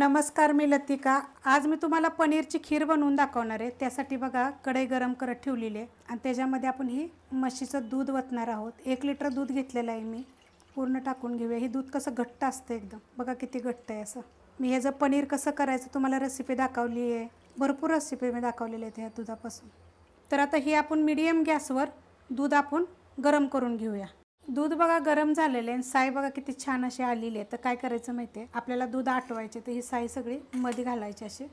नमस्कार, मी लतिका। आज मी तुम्हाला पनीरची खीर बनवून दाखवणार आहे। त्यासाठी बघा कढई गरम करत ठेवलेली आहे आणि त्याच्यामध्ये आपण ही म्हशीचं दूध वतणार आहोत। 1 लिटर दूध घेतलेलं आहे मी, पूर्ण टाकून घेऊया। हे दूध कसं घट्ट असतं एकदम, बघा किती घट्ट आहे असं। मी ह्याचं पनीर कसं करायचं तुम्हाला रेसिपी दाखवली आहे, भरपूर रेसिपी मी दाखवलेल्या आहेत ह्या दुधापासून। तर आता ही आपण मीडियम गॅसवर दूध आपण गरम करून घेऊया। दूध बघा गरम झालेले आणि साई बघा किती छान अशी आलेली आहे। तर काय करायचं माहिती आहे, आपल्याला दूध आटवायचे, तर ही साई सगळी मध्ये घालायची अशी।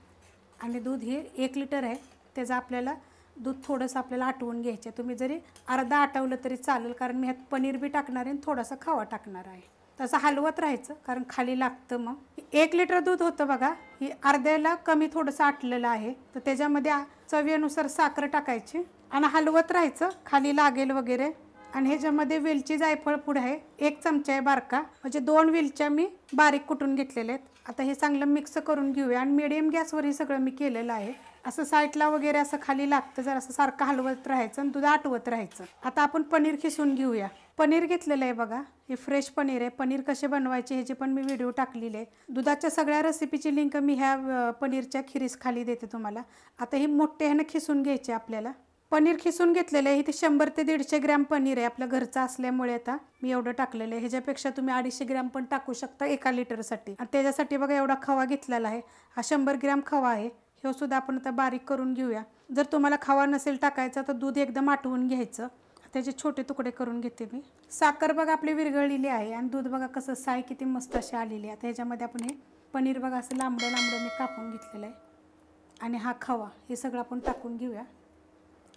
आणि दूध हे 1 लिटर आहे, त्याचं आपल्याला दूध थोडंसं आपल्याला आटवून घ्यायचे। तुम्ही जरी अर्धा आटवलं तरी चालेल, कारण मी ह्यात पनीर बी टाकणार आहे आणि थोडासा खवा टाकणार आहे। तसं हलवत राहायचं कारण खाली लागतं। मग 1 लिटर दूध होतं बघा, ही अर्ध्याला कमी थोडंसं आटलेलं आहे। तर त्याच्यामध्ये चवीनुसार साखर टाकायची आणि हलवत राहायचं, खाली लागेल वगैरे। आणि ह्याच्यामध्ये वेलची जायफळ पूड आहे, 1 चमचा आहे बारका, म्हणजे 2 वेलच्या मी बारीक कुटून घेतलेले आहेत। आता हे चांगलं मिक्स करून घेऊया आणि मीडियम गॅसवर हे सगळं मी केलेलं आहे। असं साईडला वगैरे असं खाली लागतं, जर असं सारखं हलवत राहायचं आणि दूध आटवत राहायचं। आता आपण पनीर खिसून घेऊया। पनीर घेतलेलं आहे बघा, हे फ्रेश पनीर आहे। पनीर कसे बनवायचे ह्याचे पण मी व्हिडिओ टाकलेले आहे। दुधाच्या सगळ्या रेसिपीची लिंक मी ह्या पनीरच्या खिरीस खाली देते तुम्हाला। आता ही मोठे ह्यानं खिसून घ्यायचे आपल्याला। पनीर खिसून घेतलेलं आहे, इथे 100 ते 150 ग्रॅम पनीर आहे, आपल्या घरचं असल्यामुळे आता मी एवढं टाकलेलं आहे। ह्याच्यापेक्षा तुम्ही 250 ग्रॅम पण टाकू शकता 1 लिटरसाठी। आणि त्याच्यासाठी बघा एवढा खवा घेतलेला आहे, हा 100 ग्रॅम खवा आहे। हे सुद्धा आपण आता बारीक करून घेऊया। जर तुम्हाला खवा नसेल टाकायचा तर दूध एकदम आटवून घ्यायचं। त्याचे छोटे तुकडे करून घेते मी। साखर बघा आपली विरघळलेली आहे आणि दूध बघा कसं साई किती मस्त अशी आलेली आहे। आता ह्याच्यामध्ये आपण हे पनीर बघा असं लांबडं लांबडं कापून घेतलेलं आहे आणि हा खवा हे सगळं आपण टाकून घेऊया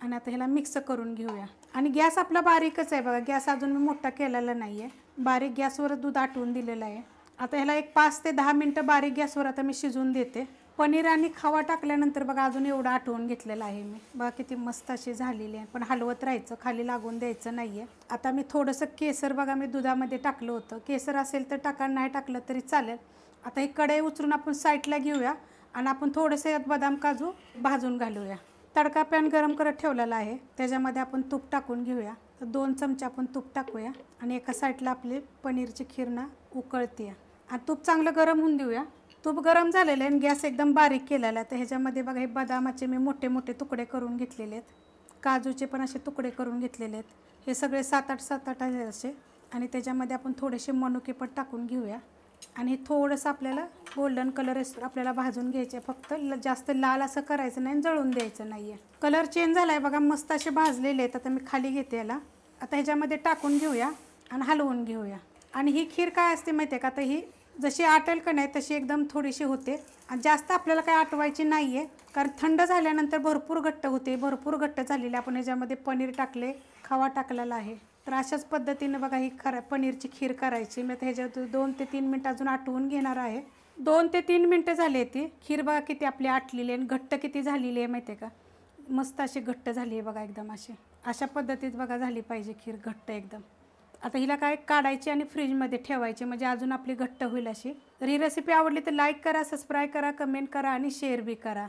आणि आता ह्याला मिक्स करून घेऊया। आणि गॅस आपला बारीकच आहे बघा, गॅस अजून मी मोठा केलेला नाही आहे, बारीक गॅसवर दूध आटवून दिलेलं आहे। आता ह्याला एक 5 ते 10 मिनटं बारीक गॅसवर आता मी शिजवून देते। पनीर आणि खवा टाकल्यानंतर बघा अजून एवढं आटवून घेतलेलं आहे मी, बघा किती मस्त अशी झालेली आहे। पण हलवत राहायचं, खाली लागून द्यायचं नाही आहे। आता मी थोडंसं केसर बघा मी दुधामध्ये टाकलं होतं, केसर असेल तर टाका, नाही टाकलं तरी चालेल। आता ही कढई उचलून आपण साईडला घेऊया आणि आपण थोडंसं यात बदाम काजू भाजून घालूया। तडका पॅन गरम करत ठेवलेला आहे, त्याच्यामध्ये आपण तूप टाकून घेऊया। तर 2 चमचे आपण तूप टाकूया आणि एका साईडला आपली पनीरची खीर ना उकळते आणि तूप चांगलं गरम होऊन देऊया। तूप गरम झालेलं आहे आणि गॅस एकदम बारीक केलेला आहे। तर ह्याच्यामध्ये बघा हे बदामाचे मी मोठे मोठे तुकडे करून घेतलेले आहेत, काजूचे पण असे तुकडे करून घेतलेले आहेत। हे सगळे 7-8 आहे असे। आणि त्याच्यामध्ये आपण थोडेसे मनुके पण टाकून घेऊया आणि थोडंसं आपल्याला गोल्डन कलर आपल्याला भाजून घ्यायचे, फक्त जास्त लाल असं करायचं नाही, जळून द्यायचं नाही आहे। कलर चेंज झाला आहे बघा, मस्त असे भाजलेले आहेत। आता मी खाली घेते याला, आता ह्याच्यामध्ये टाकून घेऊया आणि हलवून घेऊया। आणि ही खीर काय असते माहिती आहे का, आता ही जशी आटेल का नाही तशी एकदम थोडीशी होते आणि जास्त आपल्याला काय आटवायची नाही आहे, कारण थंड झाल्यानंतर भरपूर घट्ट होते। भरपूर घट्ट झालेली आपण ह्याच्यामध्ये पनीर टाकले, खवा टाकलेला आहे। तर अशाच पद्धतीनं बघा ही पनीरची खीर करायची। मी ह्याच्यात 2 ते 3 मिनटं अजून आटवून घेणार आहे। 2 ते 3 मिनटं झाली ती खीर बघा किती आपली आटलेली आहे, घट्ट किती झालेली आहे माहिती आहे का, मस्त अशी घट्ट झाली आहे बघा एकदम अशी। अशा पद्धतीत बघा झाली पाहिजे खीर घट्ट एकदम। आता हिला काय काढायची आणि फ्रीजमध्ये ठेवायची, म्हणजे अजून आपली घट्ट होईल अशी। तर ही रेसिपी आवडली तर लाईक करा, सबस्क्राईब करा, कमेंट करा आणि शेअर बी करा।